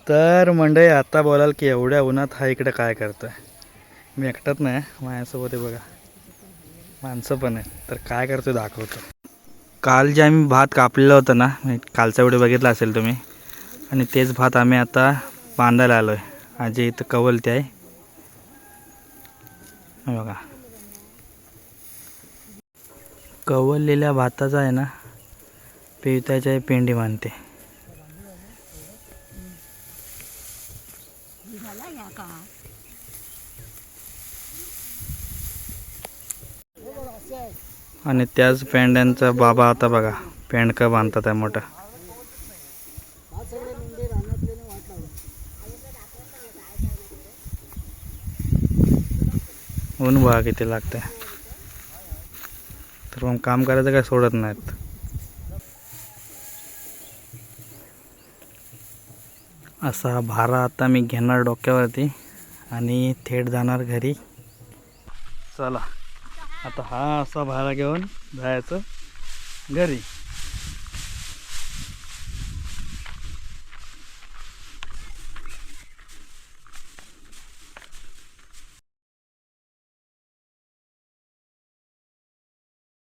तर मंडळी आता बोलाल की एवढ्या उन्हात हा इकडे काय करतोय. मी एकटाच नाही, माझ्यासोबत आहे बघा माणसं पण आहे. तर काय करतोय दाखवतो. काल जे आम्ही भात कापलेलं होतं ना, कालचा व्हिडिओ बघितला असेल तुम्ही, आणि तेच भात आम्ही आता बांधायला आलो आहे. आजी इथं कवलते आहे बघा. कवललेल्या भाताचा आहे ना पिवताच्या पेंडी बांधते. आणि त्याच पेंड्यांचा बाबा आता बघा पेंडका बांधतात आहे मोठा. ऊन बघा किती लागतंय. तर मग काम करायचं काय सोडत नाहीत. असा भारा आता मी घेणार डोक्यावरती आणि थेट जाणार घरी. चला आता हा असा भारा घेऊन जायचं घरी.